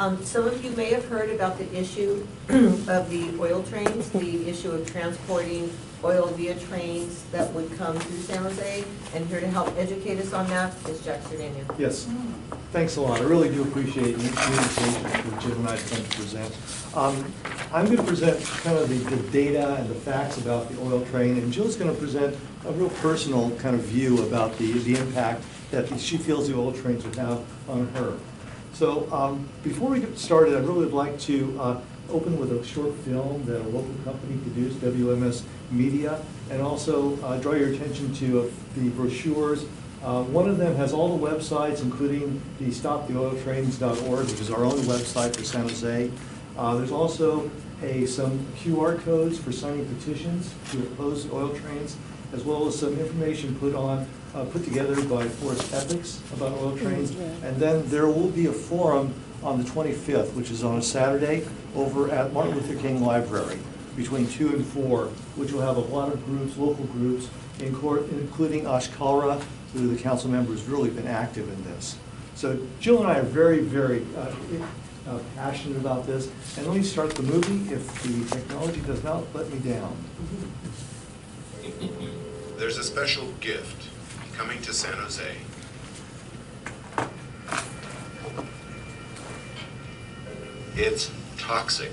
Some of you may have heard about the issue of the oil trains, the issue of transporting oil via trains that would come through San Jose. And here to help educate us on that is Jack Sardania. Yes, thanks a lot. I really do appreciate the invitation for Jim and I to come to present. I'm going to present kind of the data and the facts about the oil train, and Jill's going to present a real personal kind of view about the impact that she feels the oil trains would have on her. So before we get started, I really would like to open with a short film that a local company produced, WMS Media, and also draw your attention to the brochures. One of them has all the websites, including the stoptheoiltrains.org, which is our own website for San Jose. There's also some QR codes for signing petitions to oppose the oil trains, as well as some information put together by Forest Ethics about oil trains. And then there will be a forum on the 25th, which is on a Saturday, over at Martin Luther King Library between 2 and 4, which will have a lot of groups, local groups, including Ashkara, who the council member has really been active in this. So Jill and I are very, very passionate about this. And let me start the movie if the technology does not let me down. There's a special gift coming to San Jose. It's toxic.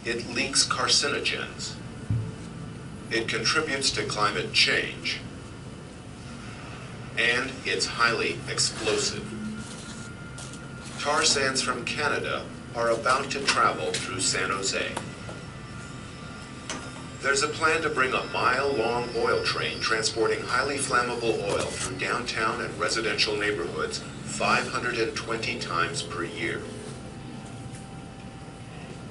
It leaks carcinogens. It contributes to climate change. And it's highly explosive. Tar sands from Canada are about to travel through San Jose. There's a plan to bring a mile-long oil train transporting highly flammable oil through downtown and residential neighborhoods 520 times per year.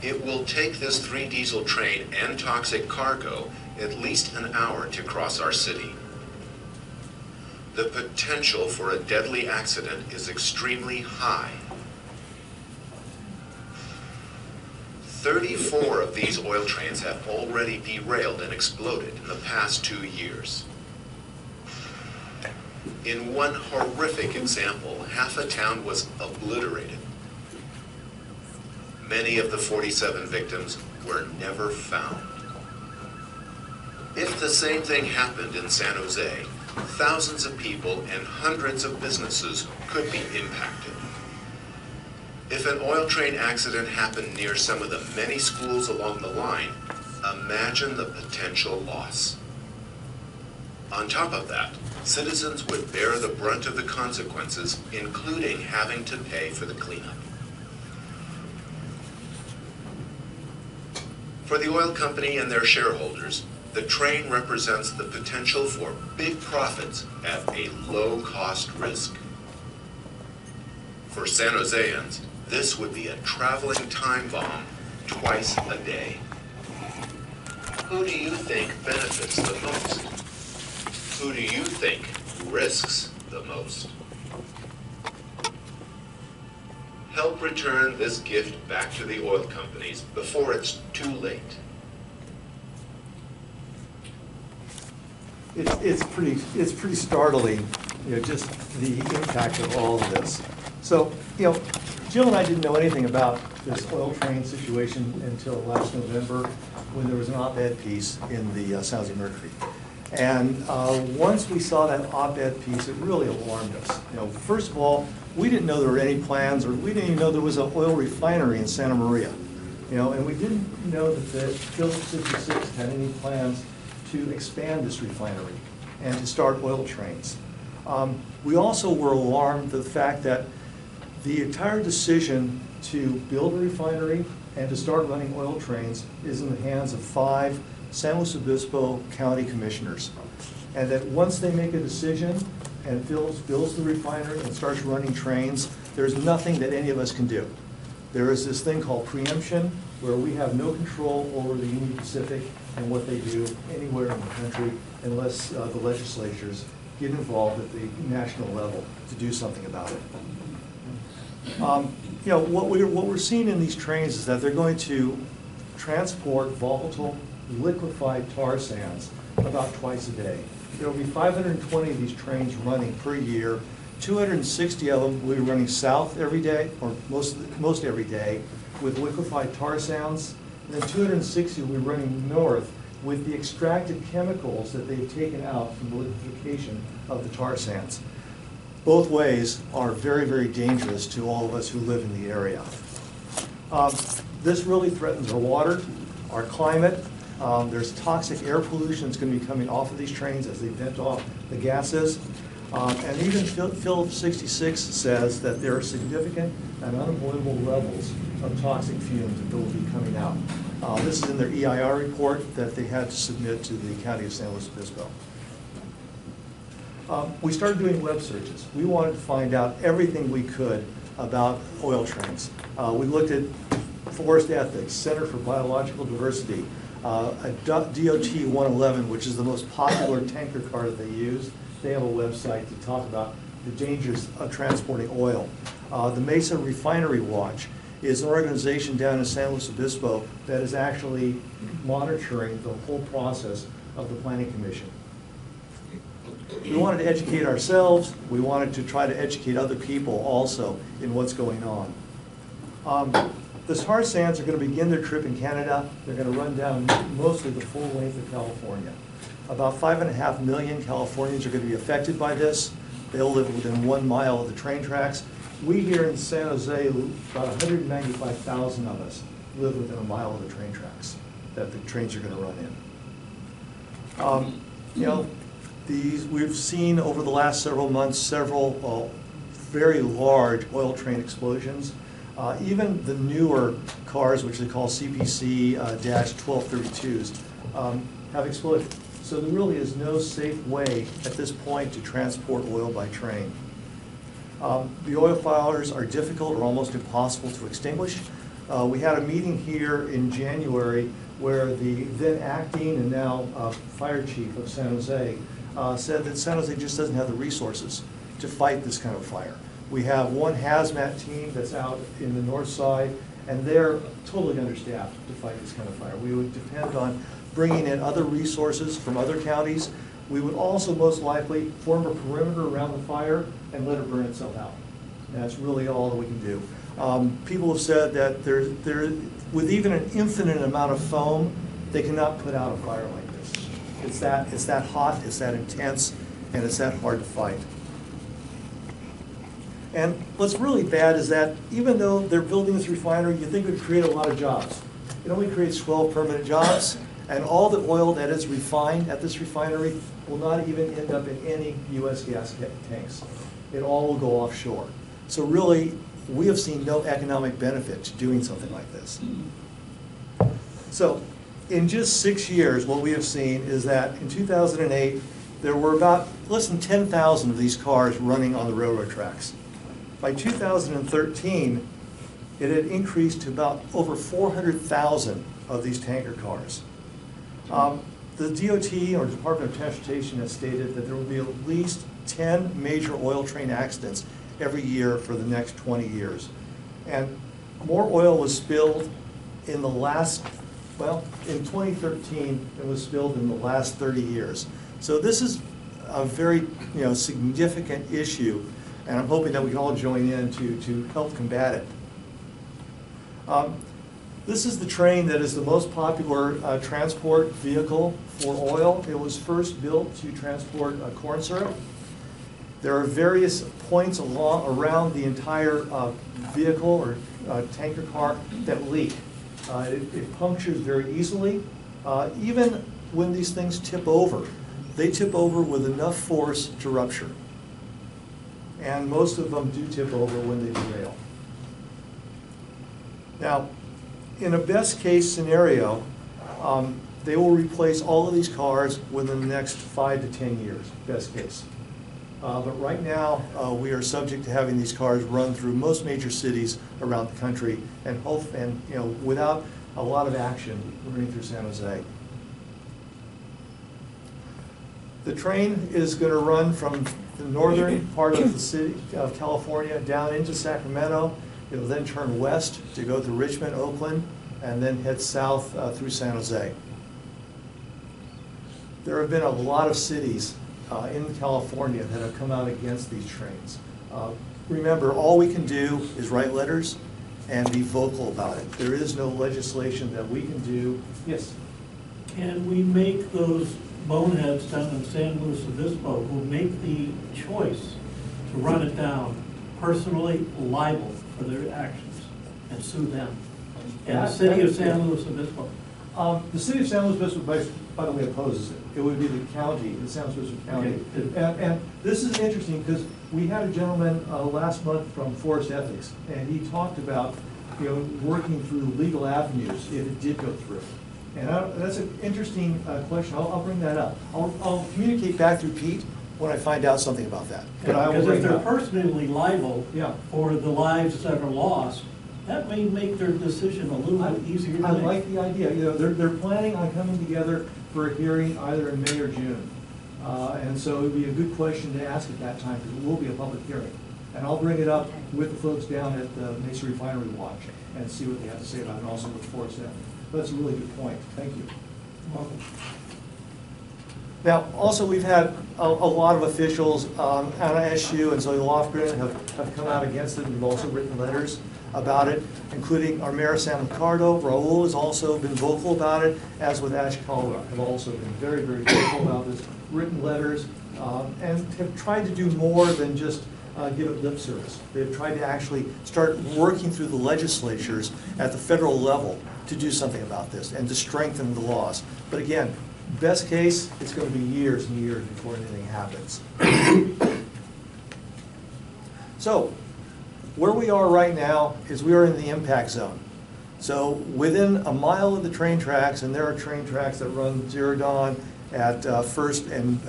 It will take this 3 diesel train and toxic cargo at least an hour to cross our city. The potential for a deadly accident is extremely high. 34 of these oil trains have already derailed and exploded in the past 2 years. In one horrific example, half a town was obliterated. Many of the 47 victims were never found. If the same thing happened in San Jose, thousands of people and hundreds of businesses could be impacted. If an oil train accident happened near some of the many schools along the line, imagine the potential loss. On top of that, citizens would bear the brunt of the consequences, including having to pay for the cleanup. For the oil company and their shareholders, the train represents the potential for big profits at a low-cost risk. For San Joseans, this would be a traveling time bomb twice a day. Who do you think benefits the most? Who do you think risks the most? Help return this gift back to the oil companies before it's too late. It's pretty startling, just the impact of all of this. So, Jill and I didn't know anything about this oil train situation until last November when there was an op-ed piece in the San Jose Mercury. And once we saw that op-ed piece, it really alarmed us. First of all, we didn't know there were any plans, or we didn't even know there was an oil refinery in Santa Maria. And we didn't know that the Phillips 66 had any plans to expand this refinery and to start oil trains. We also were alarmed at the fact that the entire decision to build a refinery and to start running oil trains is in the hands of 5 San Luis Obispo County commissioners. And that once they make a decision and builds the refinery and starts running trains, there's nothing that any of us can do. There is this thing called preemption, where we have no control over the Union Pacific and what they do anywhere in the country unless the legislatures get involved at the national level to do something about it. What we're seeing in these trains is that they're going to transport volatile, liquefied tar sands about twice a day. There will be 520 of these trains running per year, 260 of them will be running south every day, or most every day, with liquefied tar sands. And then 260 will be running north with the extracted chemicals that they've taken out from the liquefaction of the tar sands. Both ways are very, very dangerous to all of us who live in the area. This really threatens our water, our climate. There's toxic air pollution that's going to be coming off of these trains as they vent off the gases. And even Phillips 66 says that there are significant and unavoidable levels of toxic fumes that will be coming out. This is in their EIR report that they had to submit to the County of San Luis Obispo. We started doing web searches. We wanted to find out everything we could about oil trains. We looked at Forest Ethics, Center for Biological Diversity, DOT 111, which is the most popular tanker car that they use. They have a website to talk about the dangers of transporting oil. The Mesa Refinery Watch is an organization down in San Luis Obispo that is actually monitoring the whole process of the Planning Commission. We wanted to educate ourselves. We wanted to try to educate other people also in what's going on. The tar sands are going to begin their trip in Canada. They're going to run down mostly the full length of California. About 5.5 million Californians are going to be affected by this. They'll live within 1 mile of the train tracks. We here in San Jose, about 195,000 of us live within 1 mile of the train tracks that the trains are going to run in. You know, we've seen over the last several months several very large oil train explosions. Even the newer cars, which they call CPC-1232s, have exploded. So there really is no safe way at this point to transport oil by train. The oil fires are difficult or almost impossible to extinguish. We had a meeting here in January where the then acting and now fire chief of San Jose said that San Jose just doesn't have the resources to fight this kind of fire. We have one hazmat team that's out in the north side, and they're totally understaffed to fight this kind of fire. We would depend on bringing in other resources from other counties. We would also most likely form a perimeter around the fire and let it burn itself out. And that's really all that we can do. People have said that with even an infinite amount of foam, they cannot put out a fire like this. It's that hot, it's that intense, and it's that hard to fight. And what's really bad is that even though they're building this refinery, you think it would create a lot of jobs. It only creates 12 permanent jobs, and all the oil that is refined at this refinery will not even end up in any U.S. gas tanks. It all will go offshore. So really, we have seen no economic benefit to doing something like this. So in just 6 years, what we have seen is that in 2008, there were about less than 10,000 of these cars running on the railroad tracks. By 2013, it had increased to about over 400,000 of these tanker cars. The DOT, or Department of Transportation, has stated that there will be at least 10 major oil train accidents every year for the next 20 years. And more oil was spilled in the last, well, in 2013, it was spilled in the last 30 years. So this is a very significant issue, and I'm hoping that we can all join in to help combat it. This is the train that is the most popular transport vehicle for oil. It was first built to transport corn syrup. There are various points around the entire vehicle or tanker car that leak. It punctures very easily. Even when these things tip over, they tip over with enough force to rupture. And most of them do tip over when they derail. Now, in a best case scenario, they will replace all of these cars within the next 5 to 10 years, best case. But right now, we are subject to having these cars run through most major cities around the country, and without a lot of action running through San Jose. The train is going to run from the northern part of the city of California down into Sacramento. It will then turn west to go to Richmond, Oakland, and then head south through San Jose. There have been a lot of cities in California that have come out against these trains. Remember, all we can do is write letters and be vocal about it. There is no legislation that we can do. Yes? And we make those boneheads down in San Luis Obispo who make the choice to run it down personally liable for their actions and sue them. And the city of San Luis Obispo. The city of San Luis Obispo, by the way, opposes it. It would be the county, the San Luis Obispo County. Okay. And this is interesting because we had a gentleman last month from Forest Ethics, and he talked about, you know, working through legal avenues if it did go through. And that's an interesting question. I'll bring that up. I'll communicate back through Pete when I find out something about that. But I will Because bring if it they're up. personally liable Yeah. for the lives that are lost, that may make their decision a little bit easier to I make. like the idea. You know, they're planning on coming together for a hearing either in May or June. And so it would be a good question to ask at that time because it will be a public hearing. And I'll bring it up with the folks down at the Mesa Refinery Watch and see what they have to say about it, and also with Forest Ethics. That's a really good point. Thank you. Welcome. Now, also, we've had a lot of officials on SU and Zoe Lofgren have come out against it. We've also written letters about it, including our Mayor Sam Ricardo. Raul has also been vocal about it, as with Ash Caldwell, have also been very, very vocal about this, written letters, and have tried to do more than just give it lip service. They've tried to actually start working through the legislatures at the federal level to do something about this and to strengthen the laws. But again, best case, it's going to be years and years before anything happens. So, where we are right now is we are in the impact zone. So within a mile of the train tracks, and there are train tracks that run Zero Dawn at First and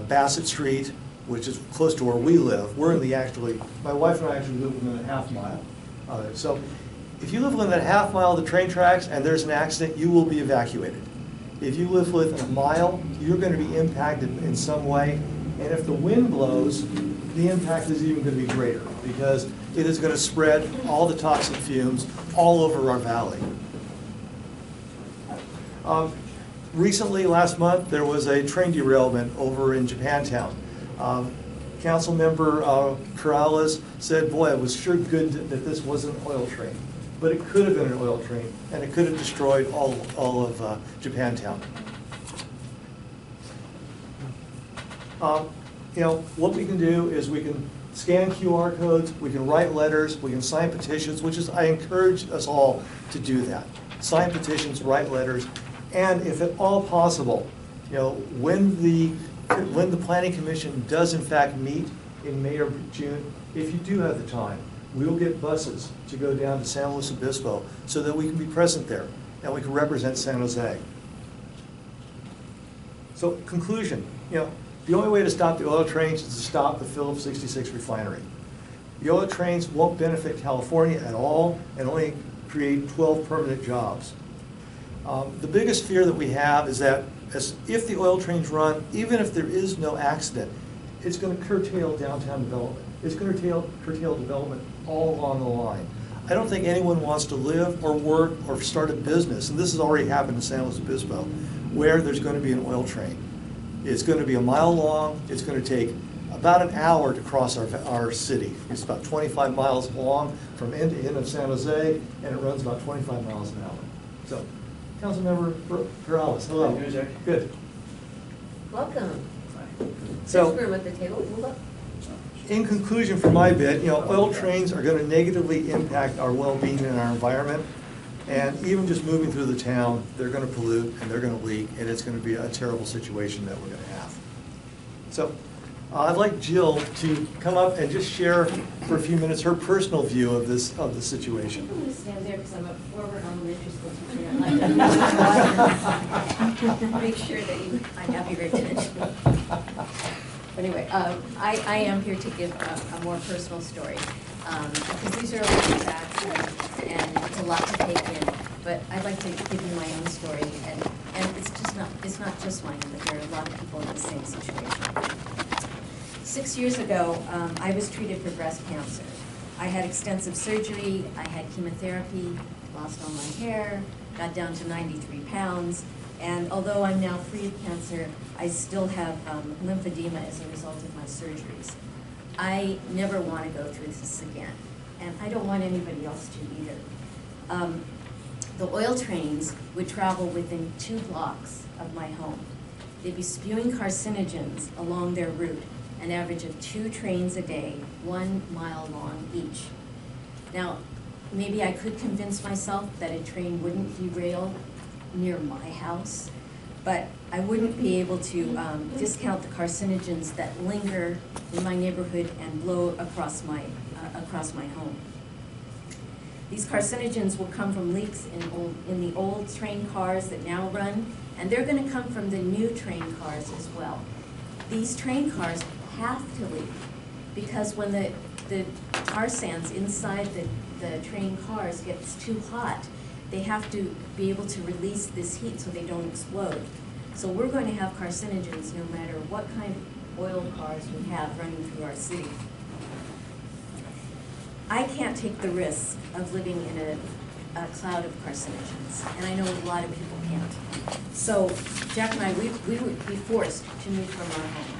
Bassett Street, which is close to where we live. We're in the my wife and I actually live within a half mile of it. So if you live within a half mile of the train tracks and there's an accident, you will be evacuated. If you live within a mile, you're going to be impacted in some way. And if the wind blows, the impact is even going to be greater because it is going to spread all the toxic fumes all over our valley. Recently, last month, there was a train derailment over in Japantown. Council member Corrales said, boy, it was sure good that this wasn't an oil train. But it could have been an oil train, and it could have destroyed all of Japantown. You know, what we can do is we can scan QR codes, we can write letters, we can sign petitions, which is, I encourage us all to do that. Sign petitions, write letters, and if at all possible, you know, when the Planning Commission does in fact meet in May or June, if you do have the time, we will get buses to go down to San Luis Obispo so that we can be present there and we can represent San Jose. So, conclusion, you know, the only way to stop the oil trains is to stop the Phillips 66 refinery. The oil trains won't benefit California at all and only create 12 permanent jobs. The biggest fear that we have is that if the oil trains run, even if there is no accident, it's going to curtail downtown development. It's going to curtail development all along the line. I don't think anyone wants to live or work or start a business, and this has already happened in San Luis Obispo, where there's going to be an oil train. It's going to be a mile long. It's going to take about an hour to cross our city. It's about 25 miles long from end to end of San Jose, and it runs about 25 miles an hour. So, Councilmember Perales, hello. How you doing, Jack? Good. Welcome. So, There's room at the table. Move up. in conclusion for my bit, you know, oil trains are going to negatively impact our well-being and our environment. And even just moving through the town, they're going to pollute and they're going to leak, and it's going to be a terrible situation that we're going to have. So I'd like Jill to come up and just share for a few minutes her personal view of the situation. I'm going to stand there because I'm a former elementary school teacher. And I'd like to make sure that I have your attention. Anyway, I am here to give a more personal story because these are a lot of facts and it's a lot to take in. But I'd like to give you my own story, and it's not just mine, but there are a lot of people in the same situation. 6 years ago, I was treated for breast cancer. I had extensive surgery, I had chemotherapy, lost all my hair, got down to 93 pounds, and although I'm now free of cancer, I still have lymphedema as a result of my surgeries. I never want to go through this again, and I don't want anybody else to either. The oil trains would travel within 2 blocks of my home. They'd be spewing carcinogens along their route, an average of 2 trains a day, 1 mile long each. Now, maybe I could convince myself that a train wouldn't derail near my house, but I wouldn't be able to discount the carcinogens that linger in my neighborhood and blow across my home. These carcinogens will come from leaks in the old train cars that now run, and they're going to come from the new train cars as well. These train cars have to leak because when the tar sands inside the train cars gets too hot, they have to be able to release this heat so they don't explode. So we're going to have carcinogens no matter what kind of oil cars we have running through our city. I can't take the risk of living in a cloud of carcinogens, and I know a lot of people can't. So Jack and I, we would be forced to move from our home.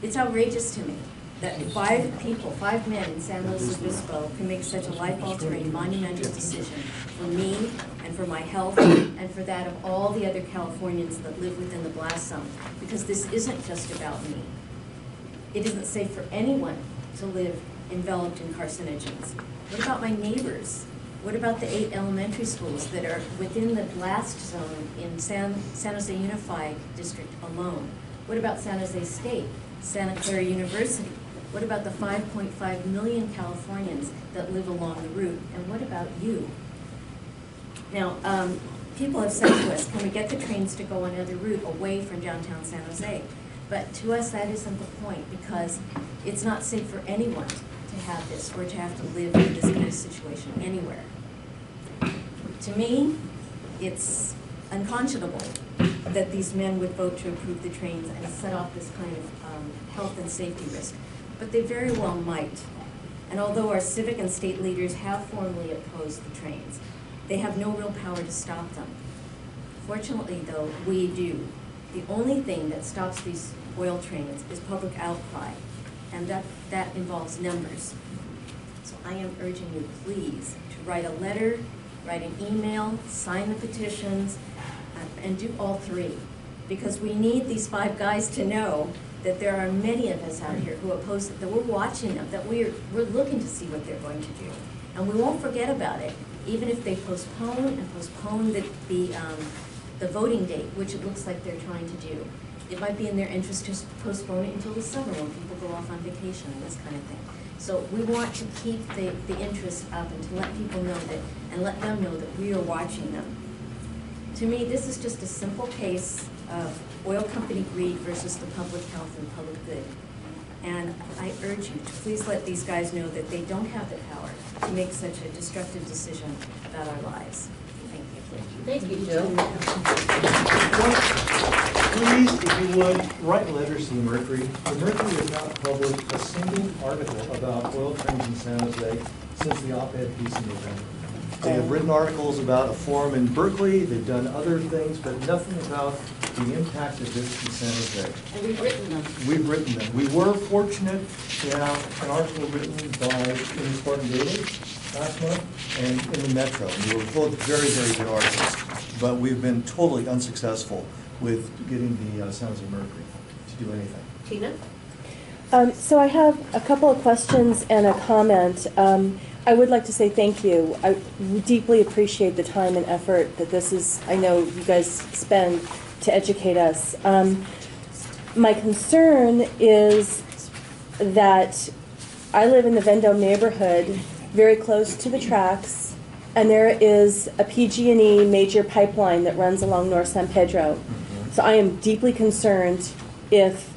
It's outrageous to me that 5 men in San Luis Obispo can make such a life-altering, monumental decision for me and for my health and for that of all the other Californians that live within the blast zone, because this isn't just about me. It isn't safe for anyone to live enveloped in carcinogens. What about my neighbors? What about the 8 elementary schools that are within the blast zone in San Jose Unified District alone? What about San Jose State, Santa Clara University? What about the 5.5 million Californians that live along the route? And what about you? Now, people have said to us, can we get the trains to go another route away from downtown San Jose? But to us, that isn't the point, because it's not safe for anyone to have this or to have to live in this kind of situation anywhere. To me, it's unconscionable that these men would vote to approve the trains and set off this kind of health and safety risk. But they very well might. And although our civic and state leaders have formally opposed the trains, they have no real power to stop them. Fortunately, though, we do. The only thing that stops these oil trains is public outcry, and that involves numbers. So I am urging you, please, to write a letter, write an email, sign the petitions, and do all 3. Because we need these 5 guys to know that there are many of us out here who oppose it, that we're watching them, that we're looking to see what they're going to do. And we won't forget about it, even if they postpone the voting date, which it looks like they're trying to do. It might be in their interest to postpone it until the summer when people go off on vacation and this kind of thing. So we want to keep the interest up and to let people know that, and let them know that we are watching them. To me, this is just a simple case of oil company greed versus the public health and public good. And I urge you to please let these guys know that they don't have the power to make such a destructive decision about our lives. Thank you. Thank you, Jill. Please, if you would, write letters to the Mercury. The Mercury has not published a single article about oil trains in San Jose since the op-ed piece in November. They have written articles about a forum in Berkeley, they've done other things, but nothing about the impact of this in San Jose. And we've written them. We've written them. We were fortunate to have an article written by Amy Spartan David last month and in the Metro. And they were both very, very good articles, but we've been totally unsuccessful with getting the San Jose Mercury to do anything. Tina? So I have a couple of questions and a comment. I would like to say thank you. I deeply appreciate the time and effort that I know you guys spend to educate us. My concern is that I live in the Vendome neighborhood, very close to the tracks, and there is a PG&E major pipeline that runs along North San Pedro. So I am deeply concerned if,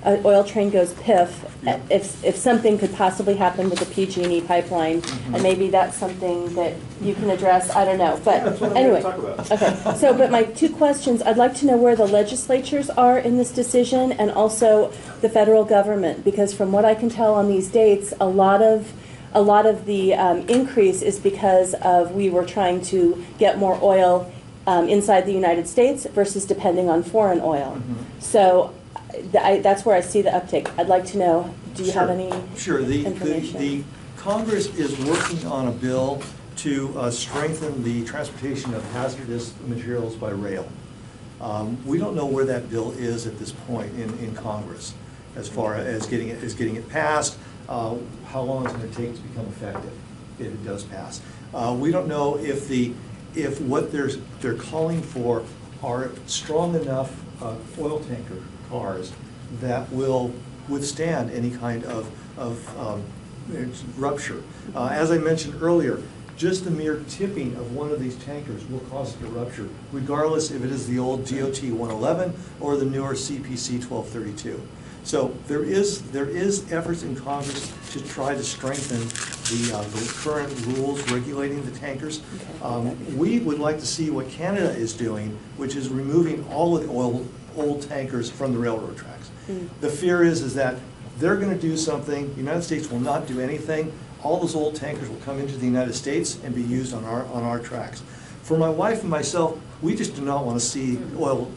an oil train goes piff, if something could possibly happen with the PG&E pipeline, and maybe that's something that you can address, I don't know. But That's what anyway, I'm going to talk about. okay. So, but my 2 questions, I'd like to know where the legislatures are in this decision and also the federal government, because from what I can tell on these dates, a lot of the increase is because we were trying to get more oil inside the United States versus depending on foreign oil. So That's where I see the uptick. I'd like to know, do you have Sure. any Sure. information? The Congress is working on a bill to strengthen the transportation of hazardous materials by rail. We don't know where that bill is at this point in Congress, as far as getting it passed, how long it's going to take to become effective if it does pass. We don't know if what they're calling for are strong enough oil tanker cars that will withstand any kind of rupture. As I mentioned earlier, just the mere tipping of one of these tankers will cause it to rupture, regardless if it is the old DOT 111 or the newer CPC 1232. So there is efforts in Congress to try to strengthen the current rules regulating the tankers. We would like to see what Canada is doing, which is removing all of the old tankers from the railroad tracks. The fear is that they're going to do something, the United States will not do anything, all those old tankers will come into the United States and be used on our tracks. For my wife and myself, we just do not want to see oil,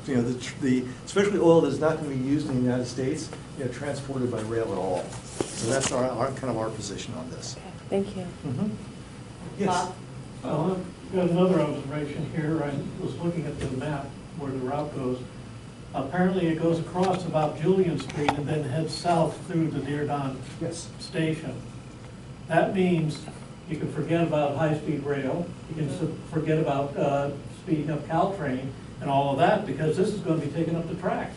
especially oil that is not going to be used in the United States, transported by rail at all. So that's kind of our position on this. Okay, thank you. Yes. I've got another observation here. I was looking at the map where the route goes. Apparently it goes across about Julian Street and then heads south through the Dearborn station. That means you can forget about high-speed rail, you can forget about speeding up Caltrain and all of that, because this is going to be taking up the tracks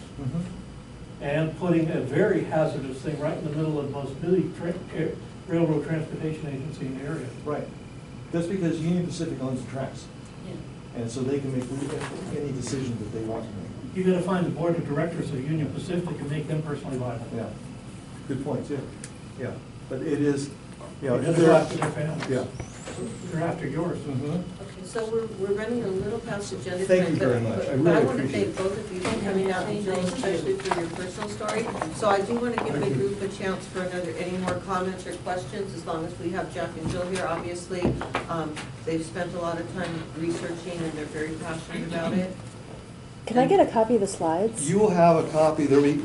and putting a very hazardous thing right in the middle of the most busy railroad transportation agency in the area. Right. That's because Union Pacific owns the tracks. And so they can make any decision that they want to make. You got to find the board of directors of Union Pacific and make them personally liable. Yeah, good point too. Yeah, but it is, They're after their families. Yeah. They're after yours. Okay, so we're running a little past agenda. Thank you tonight, very much. I but really I want to appreciate thank both of you for coming out, and Jill, especially for your personal story. So I do want to give the group a chance for any more comments or questions, as long as we have Jack and Jill here. Obviously, they've spent a lot of time researching and they're very passionate about it. Can I get a copy of the slides? You will have a copy, there'll be,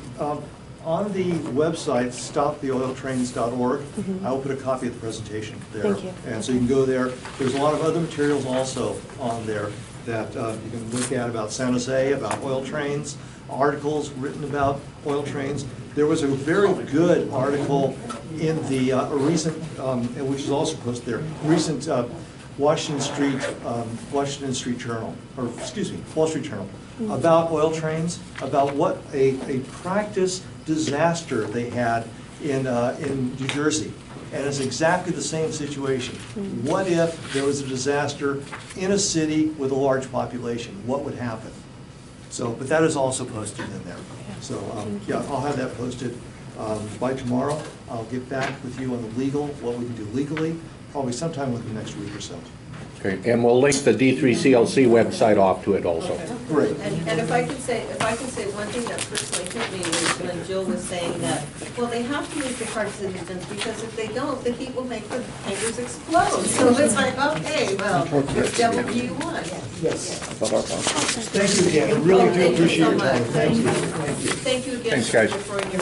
on the website, stoptheoiltrains.org, I will put a copy of the presentation there. Thank you. And so you can go there. There's a lot of other materials also on there that you can look at about San Jose, about oil trains, articles written about oil trains. There was a very good article in the recent, which is also posted there, recent Washington Street Journal, or excuse me, Wall Street Journal, about oil trains, about what a practice disaster they had in New Jersey. And it's exactly the same situation. What if there was a disaster in a city with a large population? What would happen? So, but that is also posted in there. So, yeah, I'll have that posted by tomorrow. I'll get back with you on the legal, what we can do legally, probably sometime within the next week or so. Okay, and we'll link the D3CLC website off to it also. Great. And if I could say one thing that personally hit me was when Jill was saying that, well, they have to use the carcinogens because if they don't, the heat will make the tankers explode. So it's like, okay, well, which devil do you want? Yes. Thank Thank you again. I really do Thank you appreciate so your time. much. Thank you. Thank you again Thanks, guys. for your